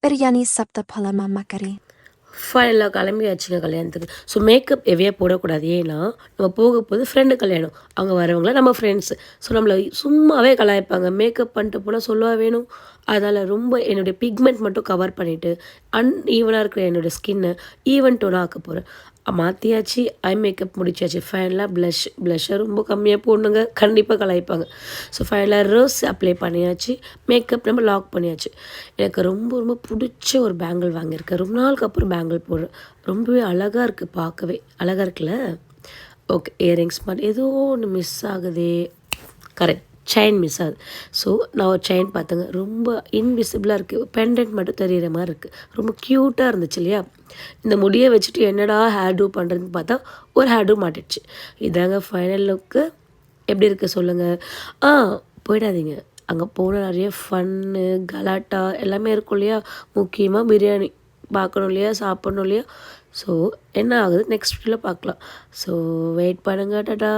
biryani sabta phala mama kare. ஃபைனலாக கிளம்பியாச்சுங்க கல்யாணத்துக்கு. So makeup ஹெவியாக போடக்கூடாது. ஏன்னா நம்ம போக போது ஃப்ரெண்டு கல்யாணம், அவங்க வரவங்கள நம்ம ஃப்ரெண்ட்ஸு. ஸோ நம்மளை சும்மாவே கலாய்ப்பாங்க, மேக்கப் பண்ணிட்டு போனால் சொல்லவா வேணும். அதனால் ரொம்ப என்னுடைய பிக்மெண்ட் மட்டும் கவர் பண்ணிவிட்டு ஈவனாக இருக்கிற என்னோடய ஸ்கின்னை ஈவன் டோனாக ஆக்க போகிறேன். மாற்றியாச்சு, ஐ மேக்கப் முடிச்சாச்சு. ஃபைனலாக ப்ளஷ்ஷை ரொம்ப கம்மியாக போடணுங்க, கண்டிப்பாக கலாய்ப்பாங்க. ஸோ ஃபைனலாக ரோஸ் அப்ளை பண்ணியாச்சு, மேக்கப் நம்ம லாக் பண்ணியாச்சு. எனக்கு ரொம்ப ரொம்ப பிடிச்ச ஒரு பேங்கிள் வாங்கியிருக்கேன். ரொம்ப நாளுக்கு அப்புறம் பேங்கிள் போடுறேன். ரொம்பவே அழகாக இருக்குது, பார்க்கவே அழகாக இருக்குல்ல. ஓகே, இயரிங்ஸ் மட்டும் ஏதோ ஒன்று மிஸ் ஆகுதே. கரெக்ட், செயின் மிஸ் ஆகுது. ஸோ நான் ஒரு செயின் பார்த்தேங்க, ரொம்ப இன்விசிபிளாக இருக்குது, பெண்டன்ட் மட்டும் தெரிகிற மாதிரி இருக்குது. ரொம்ப க்யூட்டாக இருந்துச்சு இல்லையா. இந்த முடியை வச்சுட்டு என்னடா ஹேர் டூ பண்ணுறதுன்னு பார்த்தா ஒரு ஹேர் டூ மாட்டிடுச்சு. இதாங்க ஃபைனல் லுக்கு. எப்படி இருக்குது சொல்லுங்கள். போயிடாதீங்க, அங்கே போனால் நிறைய ஃபன்னு கலாட்டா எல்லாமே இருக்கும் இல்லையா. முக்கியமாக பிரியாணி பார்க்கணும் இல்லையா, சாப்பிட்ணும் இல்லையா. ஸோ என்ன ஆகுது நெக்ஸ்ட் வீடியோவில் பார்க்கலாம். ஸோ வெயிட் பண்ணுங்க. டாடா.